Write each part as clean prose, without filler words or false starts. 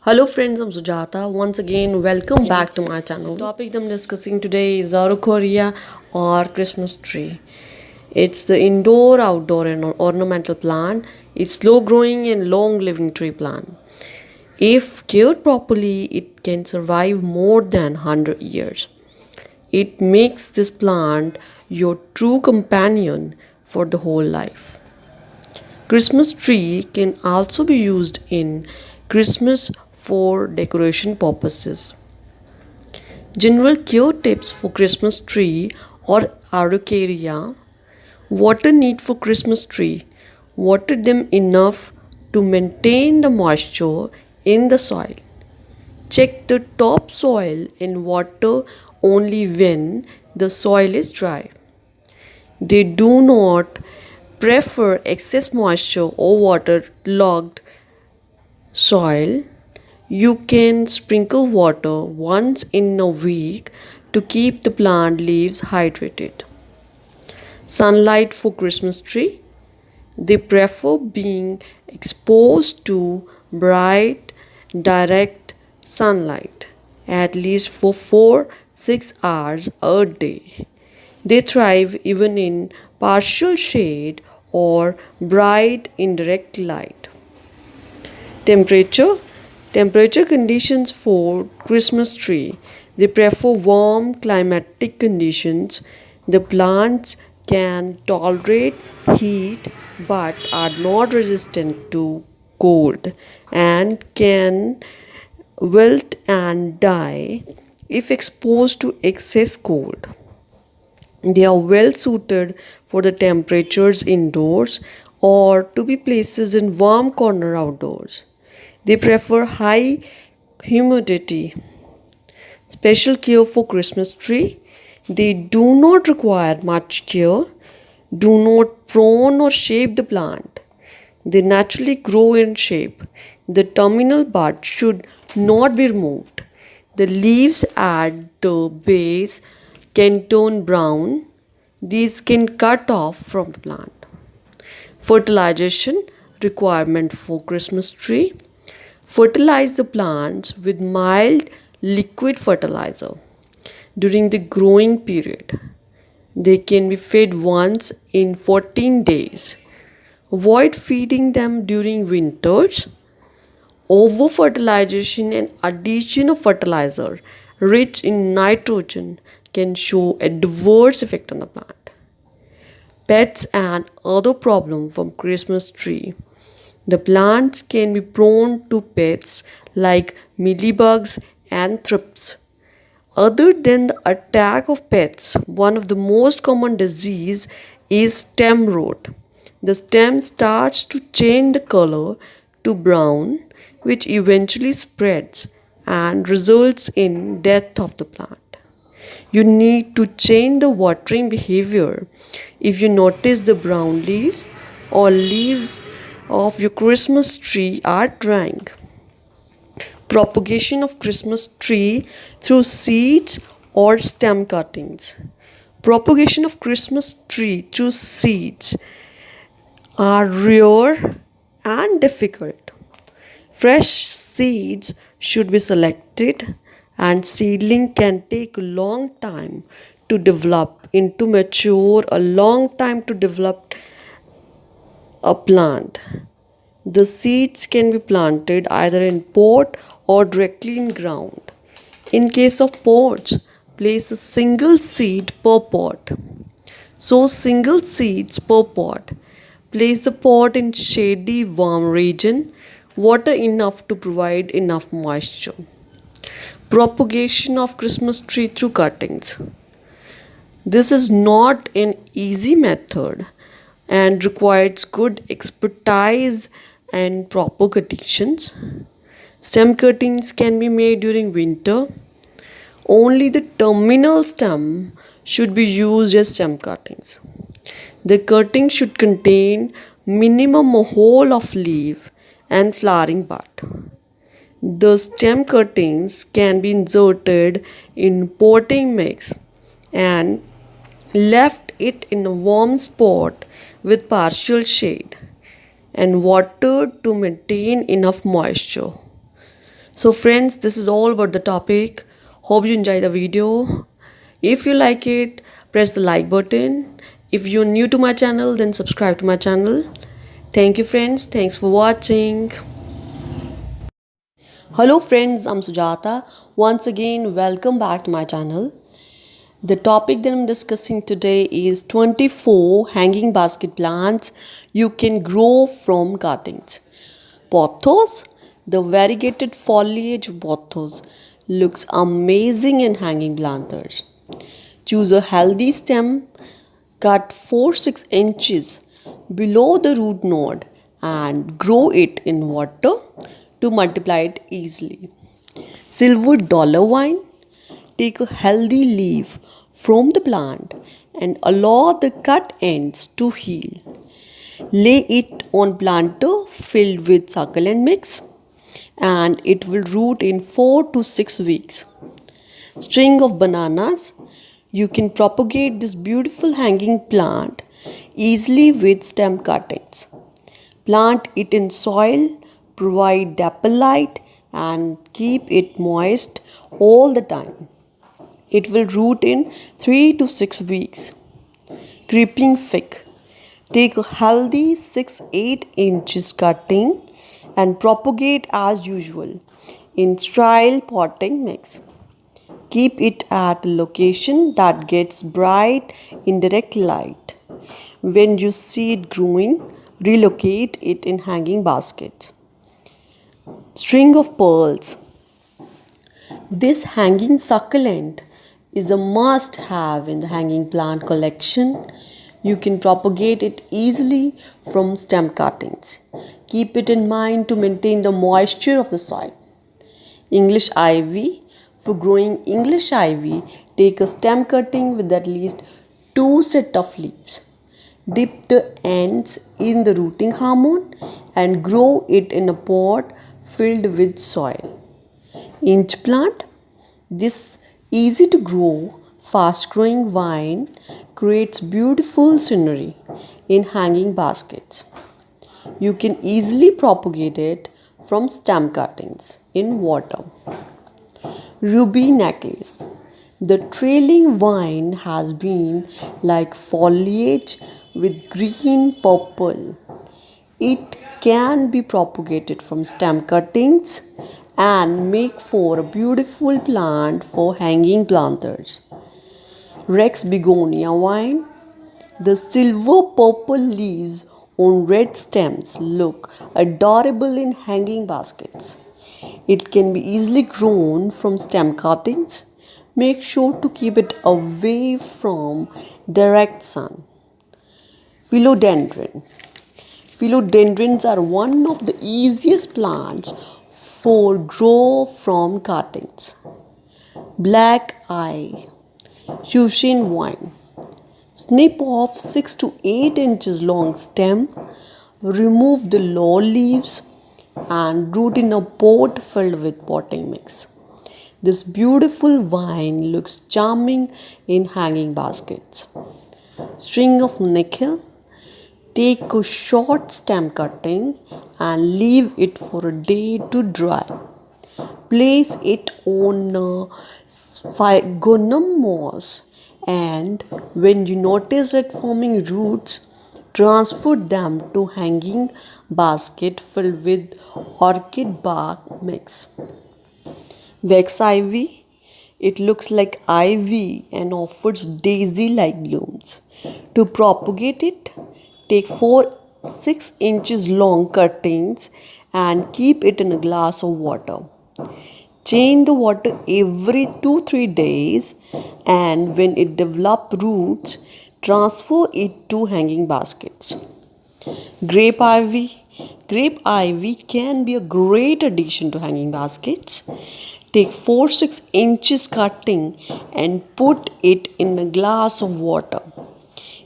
Hello friends, I'm Sujata. Once again, welcome back to my channel. The topic I'm discussing today is Arukoria or Christmas tree. It's the indoor, outdoor and ornamental plant. It's slow growing and long living tree plant. If cared properly, it can survive more than 100 years. It makes this plant your true companion for the whole life. Christmas tree can also be used in Christmas for decoration purposes. General care tips for Christmas tree or araucaria. Water need for Christmas tree. Water them enough to maintain the moisture in the soil. Check the topsoil and water only when the soil is dry. They do not prefer excess moisture or waterlogged soil. You can sprinkle water once in a week to keep the plant leaves hydrated. Sunlight for Christmas tree. They prefer being exposed to bright, direct sunlight at least for 4-6 hours a day. They thrive even in partial shade or bright indirect light. Temperature conditions for Christmas tree. They prefer warm climatic conditions. The plants can tolerate heat but are not resistant to cold and can wilt and die if exposed to excess cold. They are well suited for the temperatures indoors or to be placed in warm corner outdoors. They prefer high humidity. Special care for Christmas tree. They do not require much care. Do not prune or shape the plant. They naturally grow in shape. The terminal bud should not be removed. The leaves at the base can turn brown. These can cut off from the plant. Fertilization requirement for Christmas tree. Fertilize the plants with mild liquid fertilizer during the growing period. They can be fed once in 14 days. Avoid feeding them during winters. Over fertilization and addition of fertilizer rich in nitrogen can show adverse effect on the plant. Pets and other problem from Christmas tree. The plants can be prone to pests like mealybugs and thrips. Other than the attack of pests, one of the most common disease is stem rot. The stem starts to change the color to brown, which eventually spreads and results in death of the plant. You need to change the watering behavior if you notice the brown leaves or leaves of your Christmas tree are drying. Propagation of Christmas tree through seeds or stem cuttings. Propagation of Christmas tree through seeds are rare and difficult. Fresh seeds should be selected and seedling can take a long time to develop into mature, a long time to develop a plant. The seeds can be planted either in pot or directly in ground. In case of pots, place a single seed per pot. Sow single seeds per pot. Place the pot in shady, warm region. Water enough to provide enough moisture. Propagation of Christmas tree through cuttings. This is not an easy method and requires good expertise and proper conditions. Stem cuttings can be made during winter. Only the terminal stem should be used as stem cuttings. The cutting should contain minimum a whole of leaf and flowering bud. The stem cuttings can be inserted in potting mix and left it in a warm spot with partial shade and water to maintain enough moisture. So friends, this is all about the topic. Hope you enjoy the video. If you like it, press the like button. If you're new to my channel, then subscribe to my channel. Thank you friends. Thanks for watching. Hello friends, I'm Sujata. Once again, welcome back to my channel. The topic that I'm discussing today is 24 hanging basket plants you can grow from cuttings. Pothos, the variegated foliage of pothos looks amazing in hanging planters. Choose a healthy stem, cut 4-6 inches below the root node and grow it in water to multiply it easily. Silver dollar vine, take a healthy leaf from the plant and allow the cut ends to heal. Lay it on planter filled with succulent mix and it will root in 4 to 6 weeks. String of bananas, you can propagate this beautiful hanging plant easily with stem cuttings. Plant it in soil, provide dapple light and keep it moist all the time. It will root in 3 to 6 weeks. Creeping fig. Take a healthy 6-8 inches cutting and propagate as usual in sterile potting mix. Keep it at a location that gets bright indirect light. When you see it growing, relocate it in hanging baskets. String of pearls. This hanging succulent is a must have in the hanging plant collection. You can propagate it easily from stem cuttings. Keep it in mind to maintain the moisture of the soil. English ivy. For growing English ivy, take a stem cutting with at least 2 sets of leaves. Dip the ends in the rooting hormone and grow it in a pot filled with soil. Inch plant. This easy to grow, fast growing vine creates beautiful scenery in hanging baskets. You can easily propagate it from stem cuttings in water. Ruby necklace. The trailing vine has been like foliage with green purple. It can be propagated from stem cuttings and make for a beautiful plant for hanging planters. Rex begonia vine. The silver purple leaves on red stems look adorable in hanging baskets. It can be easily grown from stem cuttings. Make sure to keep it away from direct sun. Philodendron. Philodendrons are one of the easiest plants for grow from cuttings. Black eye. Shushin vine. Snip off 6 to 8 inches long stem. Remove the low leaves and root in a pot filled with potting mix. This beautiful vine looks charming in hanging baskets. String of nickel. Take a short stem cutting and leave it for a day to dry. Place it on phygonium moss and when you notice it forming roots, transfer them to hanging basket filled with orchid bark mix. Wax ivy. It looks like ivy and offers daisy-like blooms. To propagate it, take 4-6 inches long cuttings and keep it in a glass of water. Change the water every 2-3 days and when it develops roots, transfer it to hanging baskets. Grape ivy. Grape ivy can be a great addition to hanging baskets. Take 4-6 inches cutting and put it in a glass of water.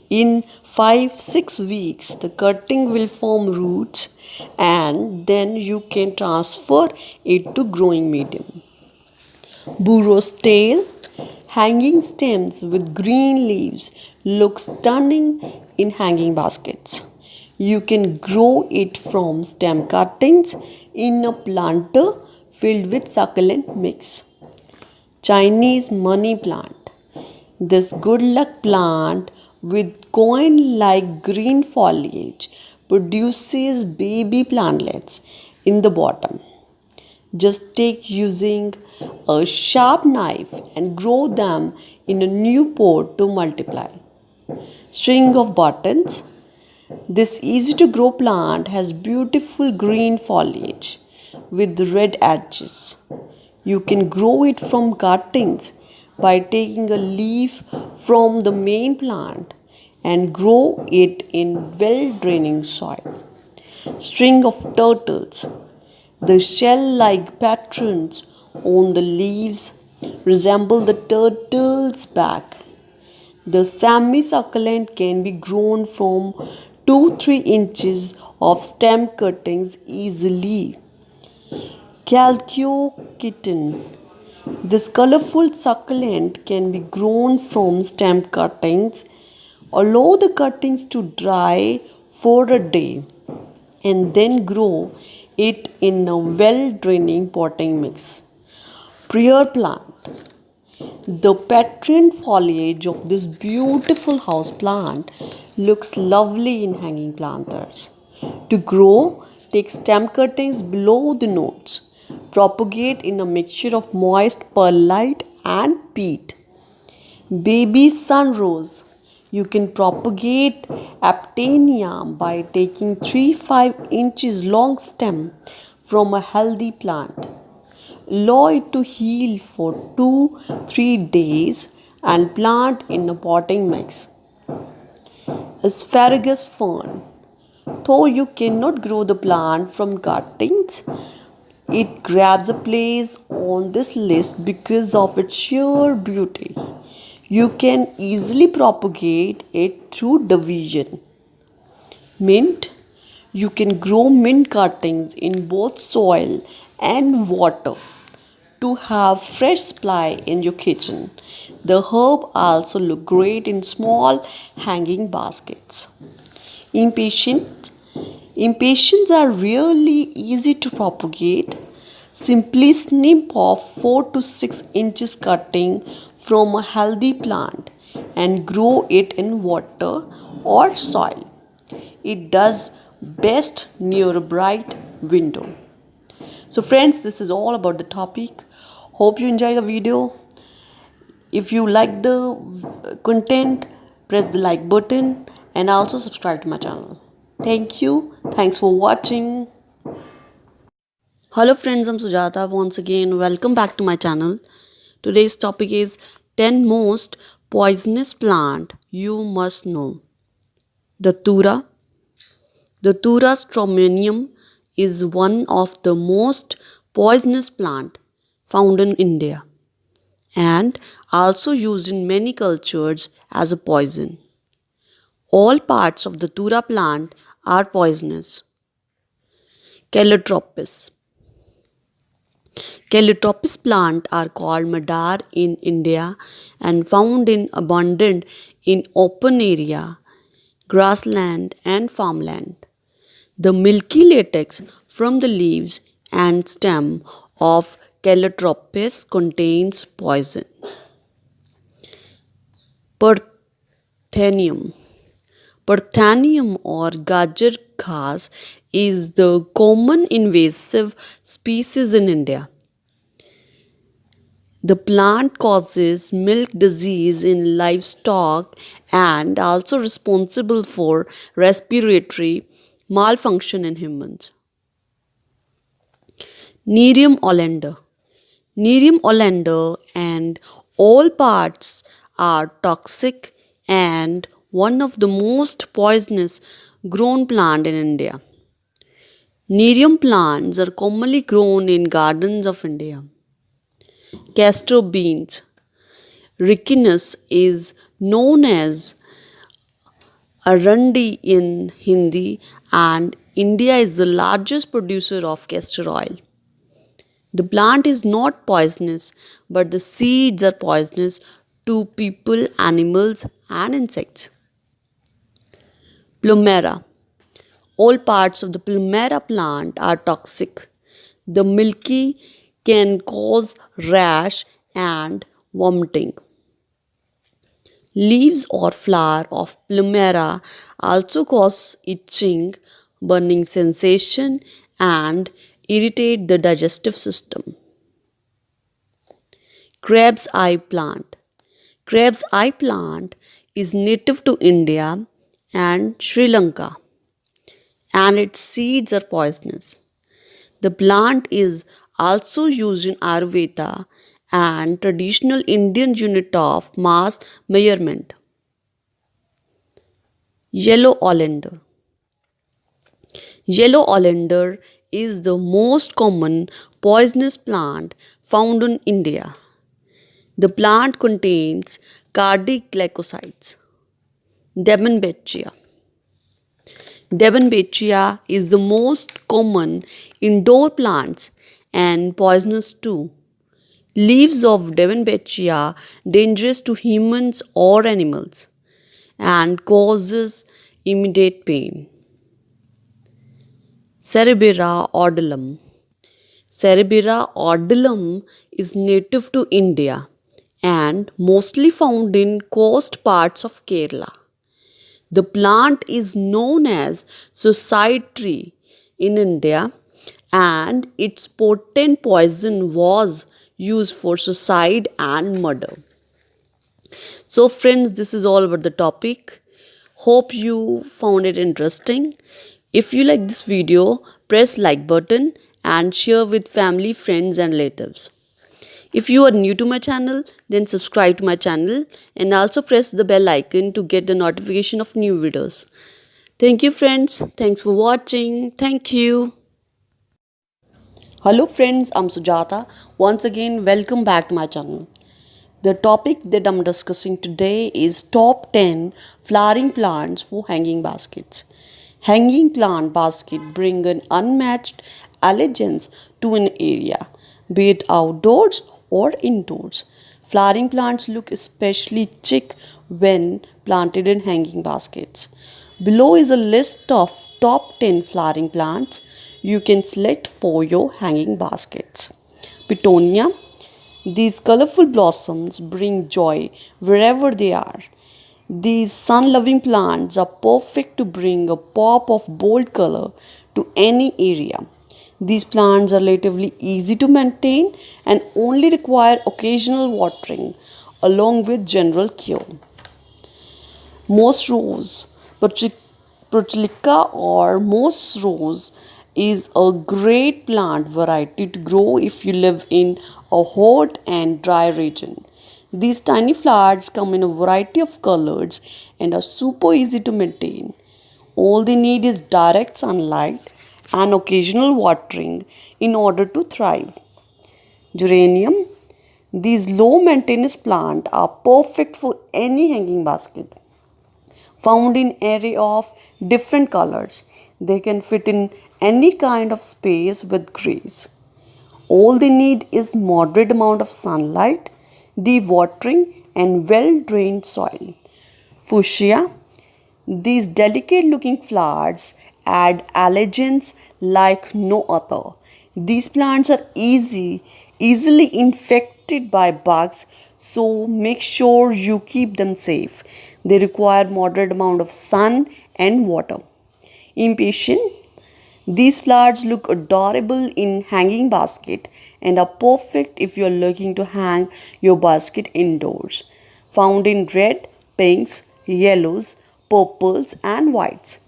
In 5-6 weeks, the cutting will form roots and then you can transfer it to growing medium. Burro's tail. Hanging stems with green leaves look stunning in hanging baskets. You can grow it from stem cuttings in a planter filled with succulent mix. Chinese money plant. This good luck plant with coin like green foliage produces baby plantlets in the bottom. Just take using a sharp knife and grow them in a new pot to multiply. String of buttons. This easy to grow plant has beautiful green foliage with red edges. You can grow it from cuttings by taking a leaf from the main plant and grow it in well draining soil. String of turtles. The shell like patterns on the leaves resemble the turtle's back. The semi-succulent can be grown from 2-3 inches of stem cuttings easily. Calcio-kitten. This colorful succulent can be grown from stem cuttings. Allow the cuttings to dry for a day and then grow it in a well-draining potting mix. Prayer plant. The patterned foliage of this beautiful house plant looks lovely in hanging planters. To grow, take stem cuttings below the nodes. Propagate in a mixture of moist perlite and peat. Baby sunrose. You can propagate aptenia by taking 3-5 inches long stem from a healthy plant. Allow it to heal for 2-3 days and plant in a potting mix. Asparagus fern. Though you cannot grow the plant from cuttings, it grabs a place on this list because of its sheer beauty. You can easily propagate it through division. Mint. You can grow mint cuttings in both soil and water to have fresh supply in your kitchen. The herb also look great in small hanging baskets. Impatient. Impatiens are really easy to propagate. Simply snip off 4 to 6 inches cutting from a healthy plant and grow it in water or soil. It does best near a bright window. So friends, this is all about the topic. Hope you enjoy the video. If you like the content, press the like button and also subscribe to my channel. Thank you. Thanks for watching. Hello friends, I'm Sujata once again. Welcome back to my channel. Today's topic is 10 most poisonous plant you must know. The Tura. The Tura stromonium is one of the most poisonous plant found in India and also used in many cultures as a poison. All parts of the Tura plant are poisonous. Calotropis. Calotropis plant are called madar in India and found in abundant in open area, grassland and farmland. The milky latex from the leaves and stem of Calotropis contains poison. Parthenium. Parthenium or gajar ghas is the common invasive species in India. The plant causes milk disease in livestock and also responsible for respiratory malfunction in humans. Nerium olander. Nerium olander and all parts are toxic and one of the most poisonous grown plant in India. Nerium plants are commonly grown in gardens of India. Castor beans. Ricinus is known as Arandi in Hindi and India is the largest producer of castor oil. The plant is not poisonous, but the seeds are poisonous to people, animals, and insects. Plumera. All parts of the plumera plant are toxic. The milky can cause rash and vomiting. Leaves or flower of plumera also cause itching, burning sensation, and irritate the digestive system. Crab's eye plant. Crab's eye plant is native to India and Sri Lanka, and its seeds are poisonous. The plant is also used in Ayurveda and traditional Indian unit of mass measurement. Yellow oleander. Yellow oleander is the most common poisonous plant found in India. The plant contains cardioglycosides. Demonbachia. Demonbachia is the most common indoor plants and poisonous too. Leaves of Demonbachia dangerous to humans or animals and causes immediate pain. Cerebera odolum. Cerebera odolum is native to India and mostly found in coast parts of Kerala. The plant is known as suicide tree in India and its potent poison was used for suicide and murder. So friends, this is all about the topic. Hope you found it interesting. If you like this video, press like button and share with family, friends and relatives. If you are new to my channel, then subscribe to my channel and also press the bell icon to get the notification of new videos. Thank you friends. Thanks for watching. Thank you. Hello friends, I'm Sujata. Once again, welcome back to my channel. The topic that I'm discussing today is top 10 flowering plants for hanging baskets. Hanging plant basket bring an unmatched elegance to an area, be it outdoors or indoors. Flowering plants look especially chic when planted in hanging baskets. Below is a list of top 10 flowering plants you can select for your hanging baskets. Petunia. These colorful blossoms bring joy wherever they are. These sun loving plants are perfect to bring a pop of bold color to any area. These plants are relatively easy to maintain and only require occasional watering along with general care. Moss rose, Portulaca or moss rose is a great plant variety to grow if you live in a hot and dry region. These tiny flowers come in a variety of colors and are super easy to maintain. All they need is direct sunlight and occasional watering in order to thrive. Geranium. These low maintenance plants are perfect for any hanging basket. Found in array of different colors, they can fit in any kind of space with grace. All they need is moderate amount of sunlight, deep watering and well drained soil. Fuchsia. These delicate looking flowers add elegance like no other. These plants are easily infected by bugs, so make sure you keep them safe. They require moderate amount of sun and water. Impatient. These flowers look adorable in hanging basket and are perfect if you are looking to hang your basket indoors. Found in red, pinks, yellows, purples and whites.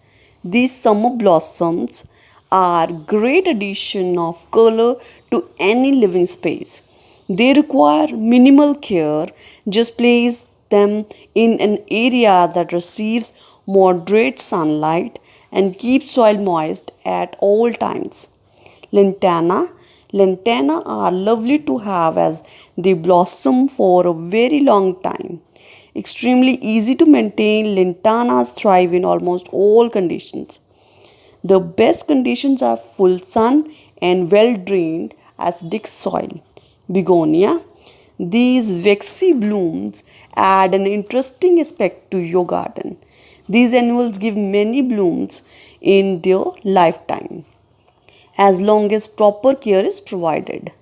These summer blossoms are great addition of color to any living space. They require minimal care. Just place them in an area that receives moderate sunlight and keep soil moist at all times. Lantana. Lantana are lovely to have as they blossom for a very long time. Extremely easy to maintain, lantanas thrive in almost all conditions. The best conditions are full sun and well drained acidic soil. Begonia. These waxy blooms add an interesting aspect to your garden. These annuals give many blooms in their lifetime as long as proper care is provided.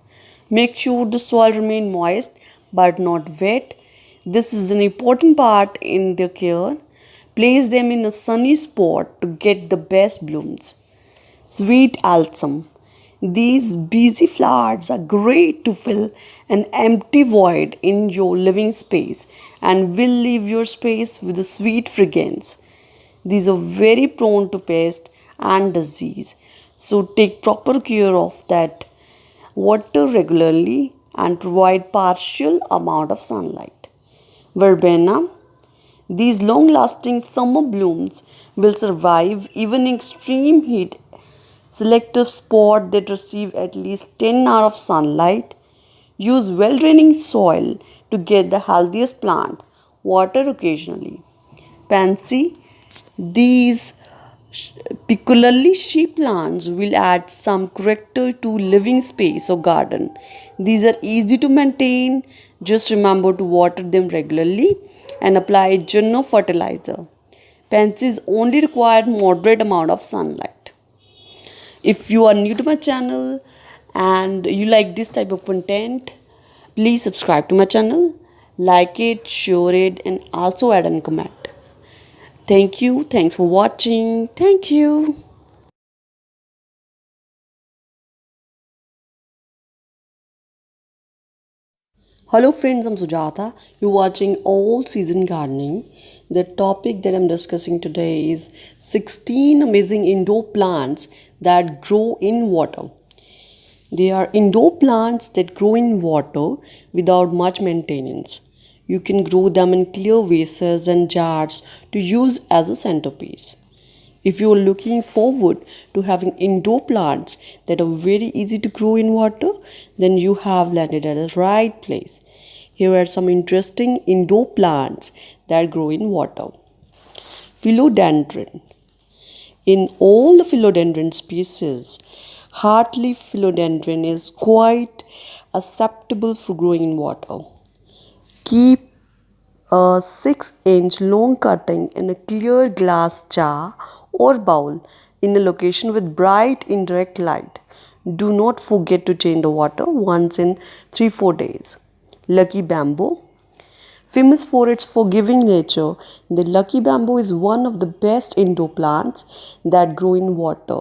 Make sure the soil remain moist but not wet. This is an important part in their care. Place them in a sunny spot to get the best blooms. Sweet Alsam. These busy flowers are great to fill an empty void in your living space and will leave your space with a sweet fragrance. These are very prone to pest and disease, so take proper care of that. Water regularly and provide partial amount of sunlight. Verbena. These long lasting summer blooms will survive even in extreme heat. Select a spot that receives at least 10 hours of sunlight. Use well draining soil to get the healthiest plant. Water occasionally. Pansy. These peculiarly sheep plants will add some character to living space or garden. These are easy to maintain. Just remember to water them regularly and apply general fertilizer. Pansies only require moderate amount of sunlight. If you are new to my channel and you like this type of content, please subscribe to my channel, like it, share it, and also add and comment. Thank you. Thanks for watching. Thank you. Hello friends, I'm Sujata. You're watching All Season Gardening. The topic that I'm discussing today is 16 amazing indoor plants that grow in water. They are indoor plants that grow in water without much maintenance. You can grow them in clear vases and jars to use as a centerpiece. If you are looking forward to having indoor plants that are very easy to grow in water, then you have landed at the right place. Here are some interesting indoor plants that grow in water. Philodendron. In all the philodendron species, heartleaf philodendron is quite acceptable for growing in water. Keep a 6-inch long cutting in a clear glass jar or bowl in a location with bright indirect light. Do not forget to change the water once in 3-4 days. Lucky bamboo. Famous for its forgiving nature, the lucky bamboo is one of the best indoor plants that grow in water.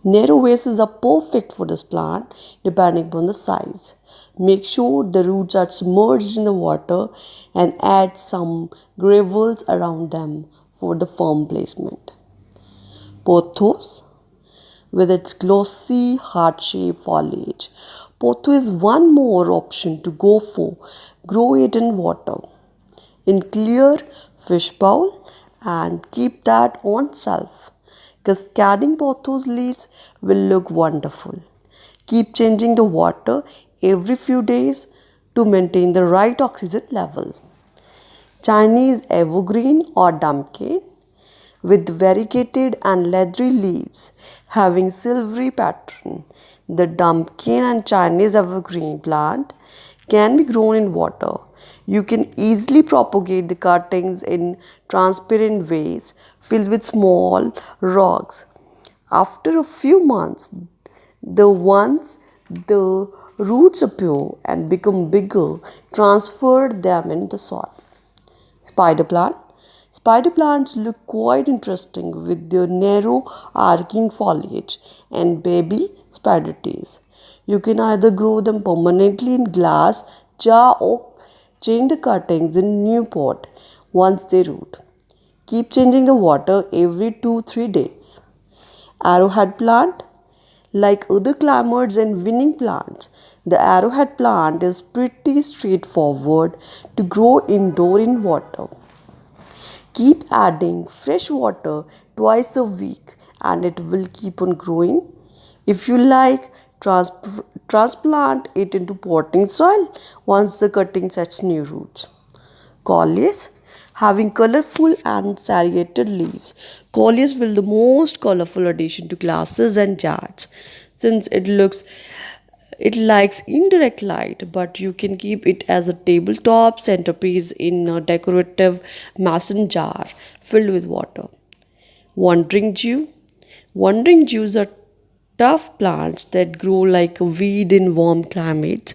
Narrow vases are perfect for this plant depending upon the size. Make sure the roots are submerged in the water and add some gravels around them for the firm placement. Pothos, with its glossy heart-shaped foliage. Pothos is one more option to go for. Grow it in water, in clear fish bowl, and keep that on shelf. Cascading pothos leaves will look wonderful. Keep changing the water every few days to maintain the right oxygen level. Chinese evergreen or dumpkin with variegated and leathery leaves having silvery pattern. The dumpkin and Chinese evergreen plant can be grown in water. You can easily propagate the cuttings in transparent vase filled with small rocks. After a few months, the roots appear and become bigger, transfer them in the soil. Spider plant. Spider plants look quite interesting with their narrow arcing foliage and baby spider tails. You can either grow them permanently in glass jar or change the cuttings in new pot once they root. Keep changing the water every 2-3 days. Arrowhead plant. Like other climbers and winning plants, the arrowhead plant is pretty straightforward to grow indoor in water. Keep adding fresh water twice a week and it will keep on growing. If you like, transplant it into potting soil once the cutting sets new roots. Colliers, having colorful and serrated leaves. Colliers will the most colorful addition to glasses and jars since it likes indirect light, but you can keep it as a tabletop centerpiece in a decorative mason jar filled with water. Wandering Jew. Wandering Jews are tough plants that grow like a weed in warm climates.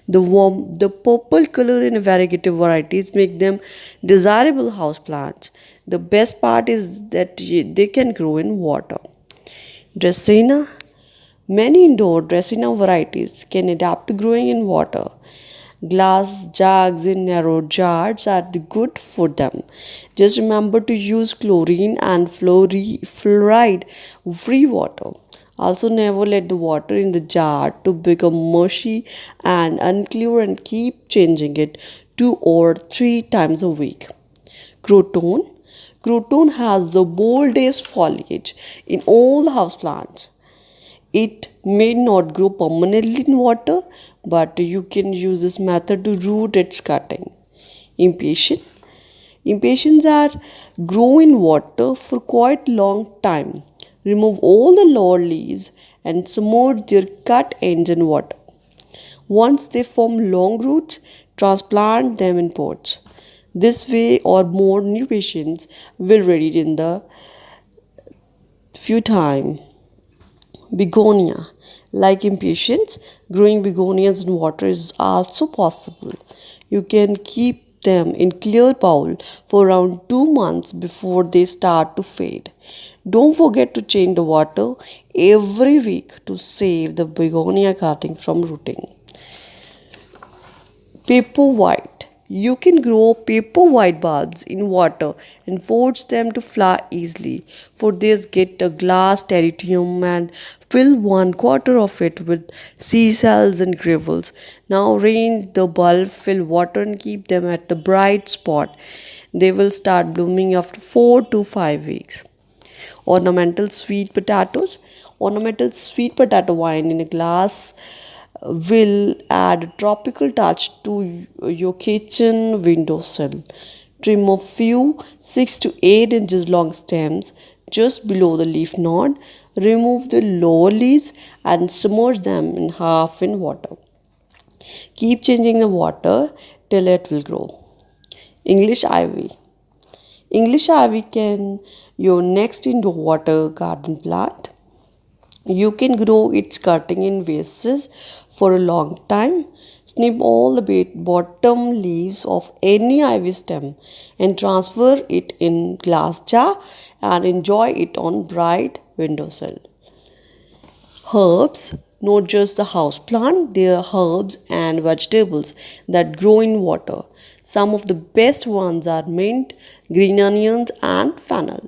The purple color in variegated varieties make them desirable house plants. The best part is that they can grow in water. Dracaena. Many indoor Dracaena varieties can adapt to growing in water. Glass jugs in narrow jars are good for them. Just remember to use chlorine and fluoride free water. Also, never let the water in the jar to become mushy and unclear and keep changing it 2 or 3 times a week. Croton. Croton has the boldest foliage in all the houseplants. It may not grow permanently in water, but you can use this method to root its cutting. Impatient. Impatiens are grow in water for quite long time. Remove all the lower leaves and submerge their cut ends in water. Once they form long roots, transplant them in pots. This way or more new patients will ready in the few time. Begonia. Like impatiens, growing begonias in water is also possible. You can keep them in clear bowl for around 2 months before they start to fade. Don't forget to change the water every week to save the begonia cutting from rotting. Paper white. You can grow paper white bulbs in water and force them to flower easily. For this, get a glass terrarium and fill 1/4 of it with sea shells and gravels. Now arrange the bulb, fill water and keep them at the bright spot. They will start blooming after 4 to 5 weeks. Ornamental sweet potatoes. Ornamental sweet potato vine in a glass will add a tropical touch to your kitchen windowsill. Trim a few 6 to 8 inches long stems just below the leaf node. Remove the lower leaves and submerge them in half in water. Keep changing the water till it will grow. English ivy. English ivy can your next indoor water garden plant. You can grow its cutting in vases for a long time. Snip all the bottom leaves of any ivy stem and transfer it in glass jar and enjoy it on bright windowsill. Herbs, not just the house plant, they are herbs and vegetables that grow in water. Some of the best ones are mint, green onions, and fennel.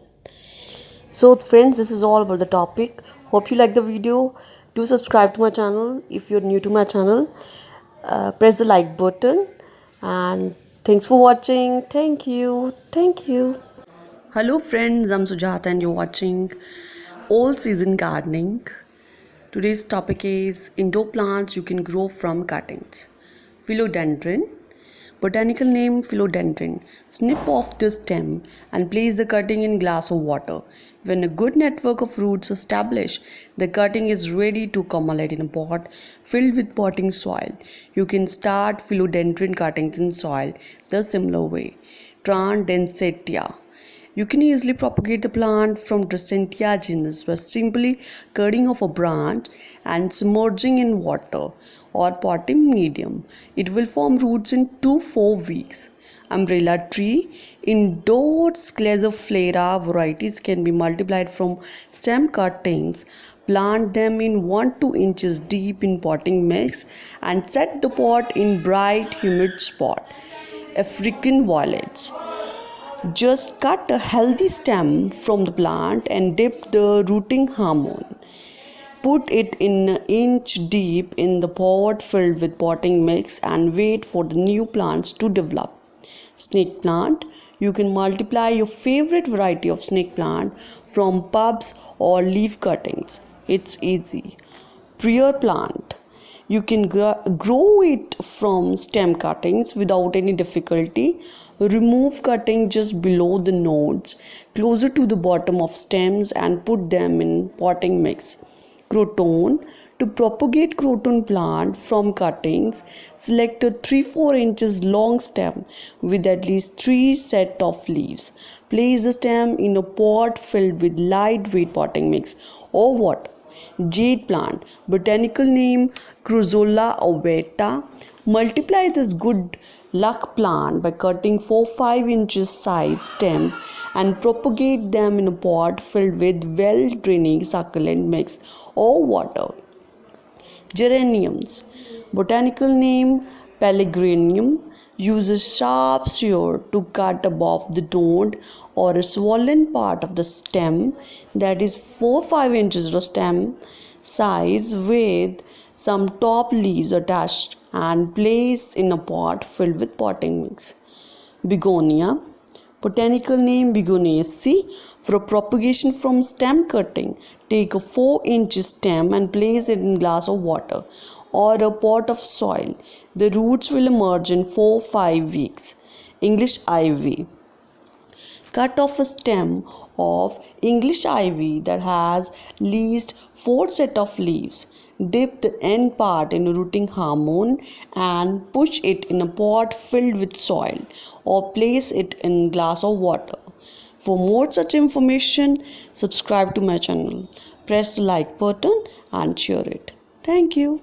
So friends, this is all about the topic. Hope you like the video. Do subscribe to my channel if you're new to my channel. Press the like button and thanks for watching. Thank you. Thank you. Hello friends, I'm Sujata and you're watching all season gardening. Today's topic is indoor plants you can grow from cuttings. Philodendron. Botanical name philodendron. Snip off the stem and place the cutting in glass of water. When a good network of roots is established, the cutting is ready to accumulate in a pot filled with potting soil. You can start philodendron cuttings in soil the similar way. Transdensetia. You can easily propagate the plant from Dracentia genus by simply cutting off a branch and submerging in water or potting medium. It will form roots in 2-4 weeks. Umbrella tree. Indoor Sclerophlara varieties can be multiplied from stem cuttings. Plant them in 1-2 inches deep in potting mix and set the pot in bright humid spot. African violets. Just cut a healthy stem from the plant and dip the rooting hormone. Put it in an inch deep in the pot filled with potting mix and wait for the new plants to develop. Snake plant. You can multiply your favorite variety of snake plant from bulbs or leaf cuttings. It's easy. Prayer plant. You can grow it from stem cuttings without any difficulty. Remove cutting just below the nodes, closer to the bottom of stems and put them in potting mix. Croton. To propagate croton plant from cuttings, select a 3-4 inches long stem with at least 3 set of leaves. Place the stem in a pot filled with lightweight potting mix or water. jade plant. Botanical name Cruzola ovata. Multiply this good luck plant by cutting 4-5 inches size stems and propagate them in a pot filled with well draining succulent mix or water. Geraniums. Botanical name Pellegrinum. Uses sharp shear to cut above the node or a swollen part of the stem that is 4-5 inches of stem size with some top leaves attached and placed in a pot filled with potting mix. Begonia. Botanical name Begoniaceae. For propagation from stem cutting, take a 4-inch stem and place it in a glass of water or a pot of soil. The roots will emerge in 4-5 weeks. English ivy. Cut off a stem of English ivy that has least 4 set of leaves. Dip the end part in a rooting hormone and push it in a pot filled with soil or place it in a glass of water. For more such information, subscribe to my channel. Press the like button and share it. Thank you.